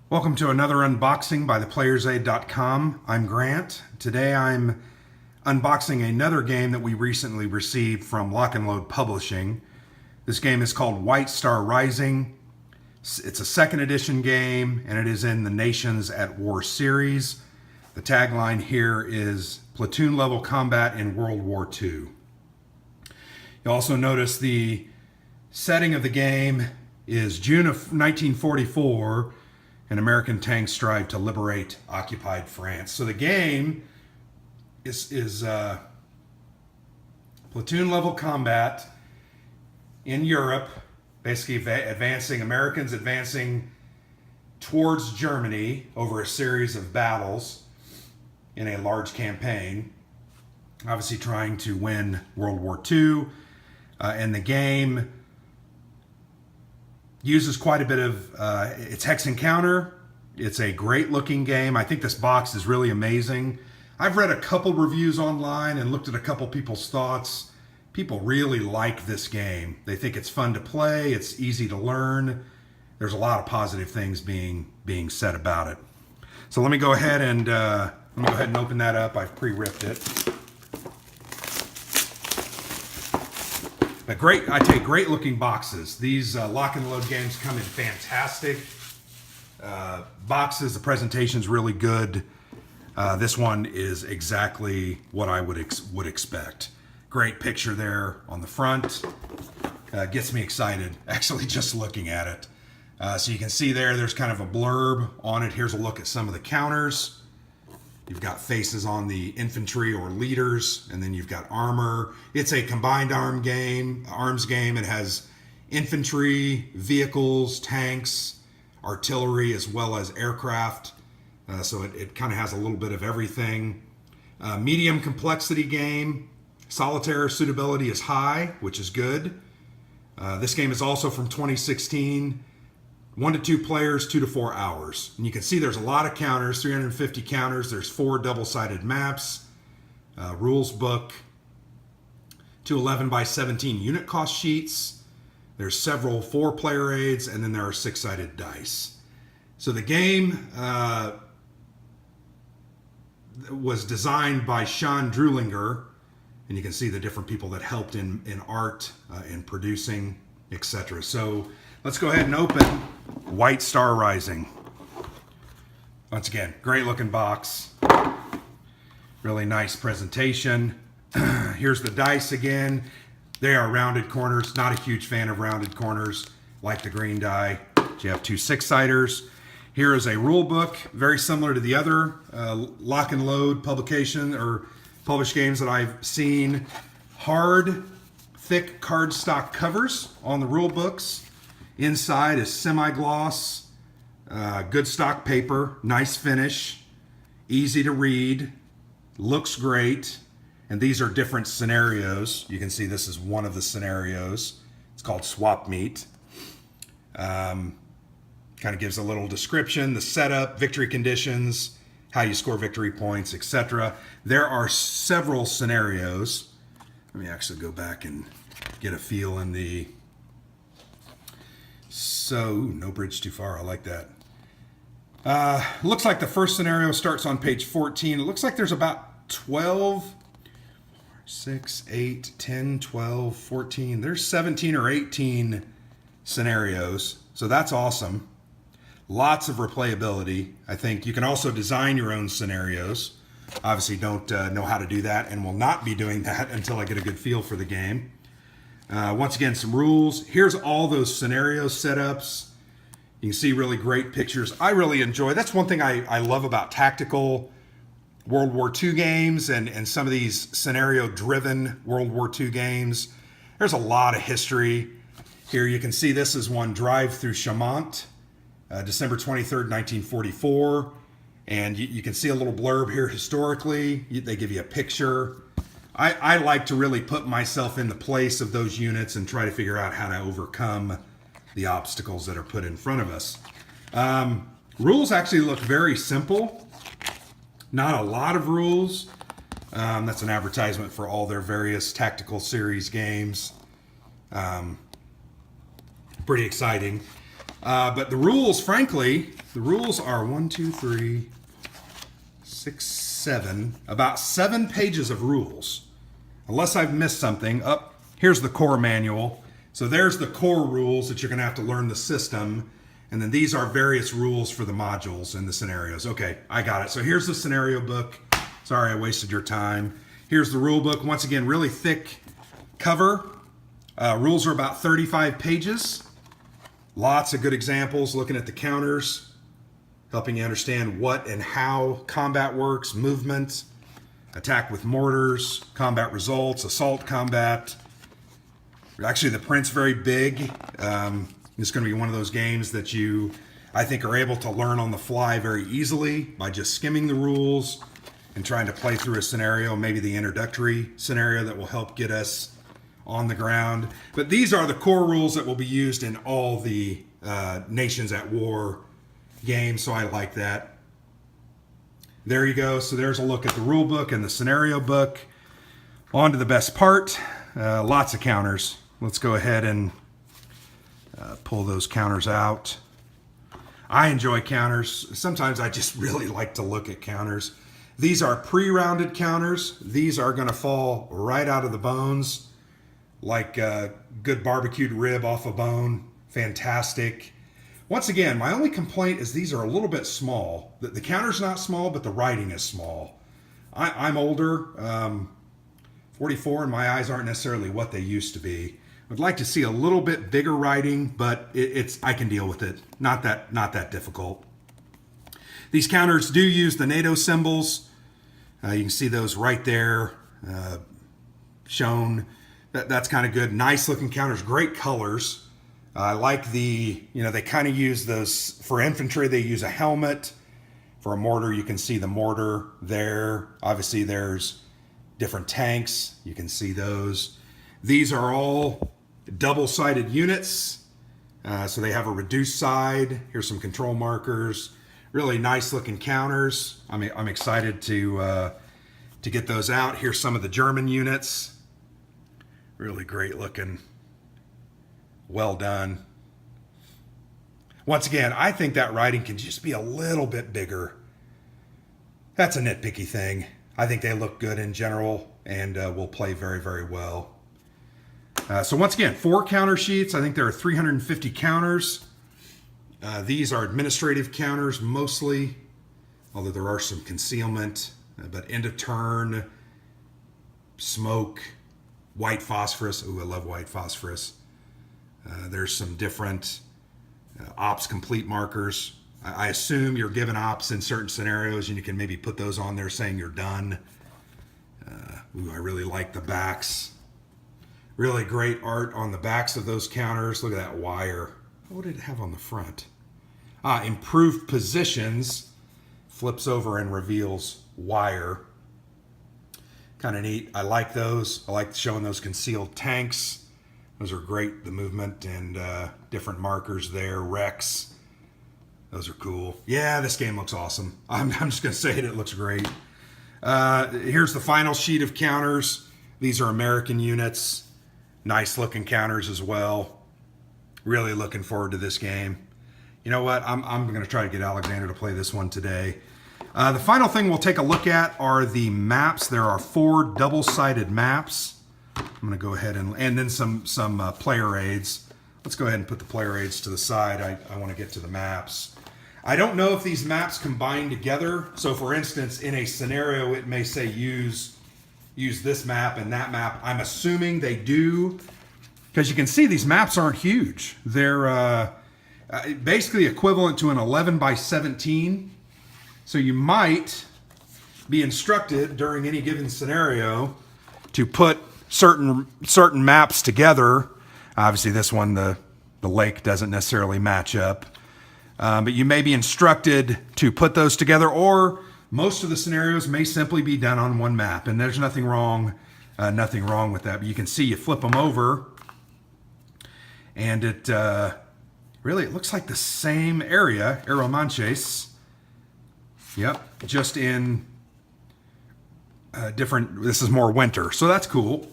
Welcome to another unboxing by theplayersaid.com. I'm Grant. Today I'm unboxing another game that we recently received from Lock and Load Publishing. This game is called White Star Rising. It's a second edition game and it is in the Nations at War series. The tagline here is platoon level combat in World War II. You'll also notice the setting of the game is June of 1944. And American tanks strive to liberate occupied France. So the game is platoon level combat in Europe, basically Americans advancing towards Germany over a series of battles in a large campaign, obviously trying to win World War II. And the game uses quite a bit of, it's hex and counter. It's a great looking game. I think this box is really amazing. I've read a couple reviews online and looked at a couple people's thoughts. People really like this game. They think it's fun to play. It's easy to learn. There's a lot of positive things being said about it. So let me go ahead and open that up. I've pre-ripped it. But great, I tell you, great looking boxes. These Lock and Load games come in fantastic boxes. The presentation's really good. This one is exactly what I would expect. Great picture there on the front. Gets me excited, actually, just looking at it. So you can see there's kind of a blurb on it. Here's a look at some of the counters. You've got faces on the infantry or leaders, and then you've got armor. It's a combined arms game. It has infantry, vehicles, tanks, artillery, as well as aircraft. So it kind of has a little bit of everything. Medium complexity game. Solitaire suitability is high, which is good. This game is also from 2016. 1 to 2 players, 2 to 4 hours. And you can see there's a lot of counters, 350 counters. There's 4 double-sided maps, rules book, 2 11 by 17 unit cost sheets. There's several 4-player aids, and then there are 6-sided dice. So the game was designed by Sean Drulinger, and you can see the different people that helped in art, in producing, etc. So let's go ahead and open White Star Rising. Once again, great looking box. Really nice presentation. Here's the dice again. They are rounded corners. Not a huge fan of rounded corners, like the green die. You have 2 6-siders. Here is a rule book, very similar to the other Lock and Load publication or published games that I've seen. Hard, thick cardstock covers on the rule books. Inside is semi-gloss, good stock paper, nice finish, easy to read, looks great. And these are different scenarios. You can see this is one of the scenarios. It's called Swap Meet. Kind of gives a little description, the setup, victory conditions, how you score victory points, etc. There are several scenarios. Let me actually go back and get a feel in the... So, no bridge too far. I like that. Looks like the first scenario starts on page 14. It looks like there's about 12, 6, 8, 10, 12, 14. There's 17 or 18 scenarios. So that's awesome. Lots of replayability. I think you can also design your own scenarios. Obviously don't know how to do that and will not be doing that until I get a good feel for the game. Once again, some rules. Here's all those scenario setups. You can see really great pictures. I really enjoy. That's one thing I love about tactical World War II games and some of these scenario-driven World War II games. There's a lot of history. Here you can see this is one Drive Through Chaumont, December 23rd, 1944. And you can see a little blurb here historically. They give you a picture. I like to really put myself in the place of those units and try to figure out how to overcome the obstacles that are put in front of us. Rules actually look very simple. Not a lot of rules. That's an advertisement for all their various tactical series games. Pretty exciting. But the rules, frankly, the rules are 1, 2, 3, 6, 7, about 7 pages of rules. Unless I've missed something. Here's the core manual. So there's the core rules that you're going to have to learn the system. And then these are various rules for the modules and the scenarios. Okay, I got it. So here's the scenario book. Sorry I wasted your time. Here's the rule book. Once again, really thick cover. Rules are about 35 pages. Lots of good examples, looking at the counters, helping you understand what and how combat works, movement, attack with mortars, combat results, assault combat. Actually, the print's very big. It's going to be one of those games that you, I think, are able to learn on the fly very easily by just skimming the rules and trying to play through a scenario, maybe the introductory scenario that will help get us on the ground. But these are the core rules that will be used in all the Nations at War games, so I like that. There you go. So there's a look at the rule book and the scenario book. On to the best part. Lots of counters. Let's go ahead and pull those counters out. I enjoy counters. Sometimes I just really like to look at counters. These are pre-rounded counters. These are going to fall right out of the bones, like a good barbecued rib off a bone. Fantastic. Once again, my only complaint is these are a little bit small. The counter's not small, but the writing is small. I'm older, 44, and my eyes aren't necessarily what they used to be. I'd like to see a little bit bigger writing, but I can deal with it. Not that difficult. These counters do use the NATO symbols. You can see those right there shown. That's kind of good. Nice looking counters, great colors. I like they kind of use those for infantry. They use a helmet. For a mortar, you can see the mortar there. Obviously, there's different tanks. You can see those. These are all double-sided units. So they have a reduced side. Here's some control markers. Really nice looking counters. I'm excited to get those out. Here's some of the German units. Really great looking. Well done. Once again, I think that writing can just be a little bit bigger. That's a nitpicky thing. I think they look good in general and will play very, very well. So once again, 4 counter sheets. I think there are 350 counters. These are administrative counters mostly, although there are some concealment, but end of turn, smoke, white phosphorus. Ooh, I love white phosphorus. There's some different ops complete markers. I assume you're given ops in certain scenarios and you can maybe put those on there saying you're done. Ooh, I really like the backs. Really great art on the backs of those counters. Look at that wire. What did it have on the front? Improved positions. Flips over and reveals wire. Kind of neat. I like those. I like showing those concealed tanks. Those are great. The movement and different markers there. Wrecks. Those are cool. Yeah, this game looks awesome. I'm just going to say it. It looks great. Here's the final sheet of counters. These are American units. Nice looking counters as well. Really looking forward to this game. You know what? I'm going to try to get Alexander to play this one today. The final thing we'll take a look at are the maps. There are 4 double-sided maps. I'm going to go ahead and then some player aids. Let's go ahead and put the player aids to the side. I want to get to the maps. I don't know if these maps combine together. So for instance, in a scenario, it may say use this map and that map. I'm assuming they do, because you can see these maps aren't huge. They're basically equivalent to an 11 by 17. So you might be instructed during any given scenario to put certain maps together. Obviously this one, the lake doesn't necessarily match up. But you may be instructed to put those together, or most of the scenarios may simply be done on one map, and there's nothing wrong with that. But you can see you flip them over, and it looks like the same area, Aeromanches. Yep, just in different. This is more winter, so that's cool.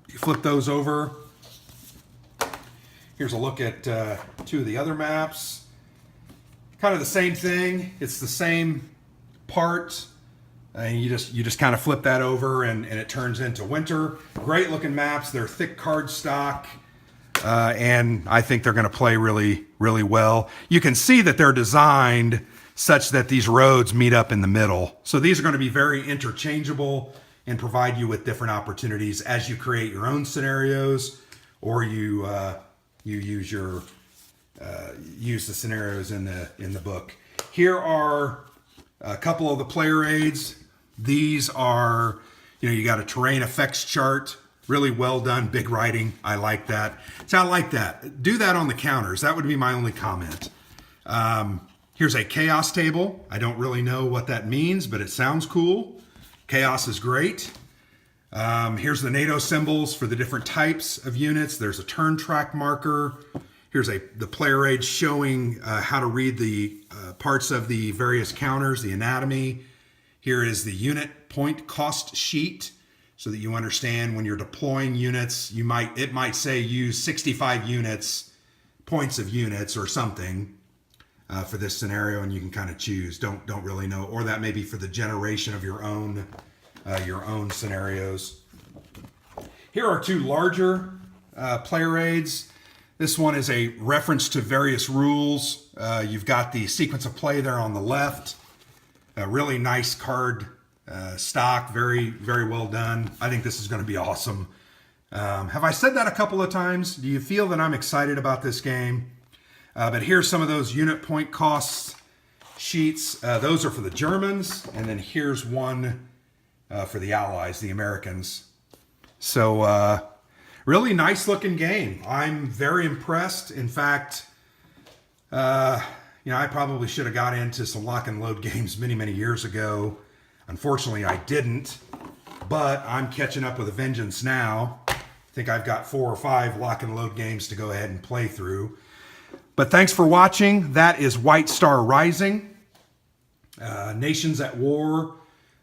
You flip those over. Here's a look at 2 of the other maps. kind of the same thing. It's the same part. And you just kind of flip that over and it turns into winter. Great looking maps. They're thick cardstock. And I think they're going to play really, really well. You can see that they're designed such that these roads meet up in the middle. So these are going to be very interchangeable and provide you with different opportunities as you create your own scenarios, or you use the scenarios in the book. Here are a couple of the player aids. These are, you got a terrain effects chart. Really well done, big writing. I like that. So I like that. Do that on the counters. That would be my only comment. Here's a chaos table. I don't really know what that means, but it sounds cool. Chaos is great. Here's the NATO symbols for the different types of units. There's a turn track marker. Here's the player aid showing how to read the parts of the various counters, the anatomy. Here is the unit point cost sheet, so that you understand when you're deploying units, it might say use 65 units, points of units or something for this scenario, and you can kind of choose. Don't really know, or that may be for the generation of your own scenarios. Here are two larger player aids. This one is a reference to various rules. You've got the sequence of play there on the left. A really nice card stock, very, very well done. I think this is going to be awesome. Have I said that a couple of times? Do you feel that I'm excited about this game? But here's some of those unit point costs sheets. Those are for the Germans, and then here's one for the Allies, the Americans. So really nice looking game. I'm very impressed. In fact, I probably should have got into some lock and load games many, many years ago. Unfortunately, I didn't, but I'm catching up with a vengeance now. I think I've got 4 or 5 lock and load games to go ahead and play through. But thanks for watching. That is White Star Rising. Nations at War.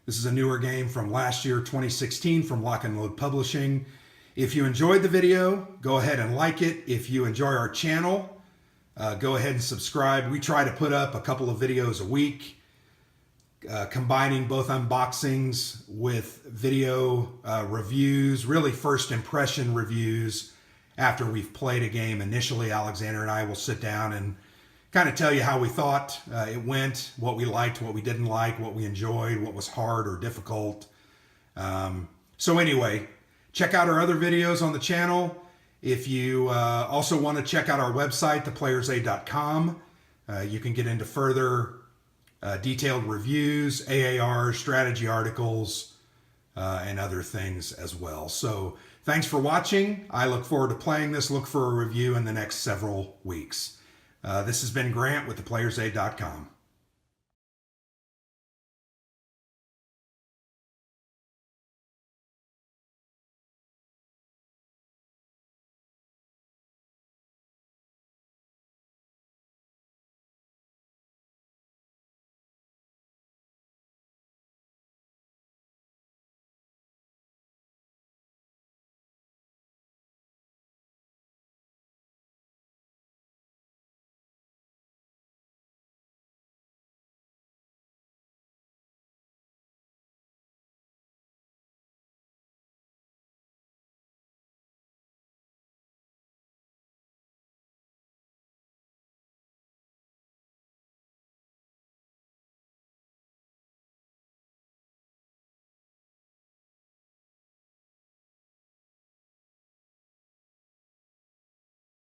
This is a newer game from last year, 2016, from Lock and Load Publishing. If you enjoyed the video, go ahead and like it. If you enjoy our channel, go ahead and subscribe. We try to put up a couple of videos a week, combining both unboxings with video reviews, really first impression reviews after we've played a game. Initially, Alexander and I will sit down and kind of tell you how we thought it went, what we liked, what we didn't like, what we enjoyed, what was hard or difficult. So anyway, check out our other videos on the channel. If you also want to check out our website, theplayersaid.com, you can get into further detailed reviews, AARs, strategy articles, and other things as well. So thanks for watching. I look forward to playing this. Look for a review in the next several weeks. This has been Grant with theplayersaid.com.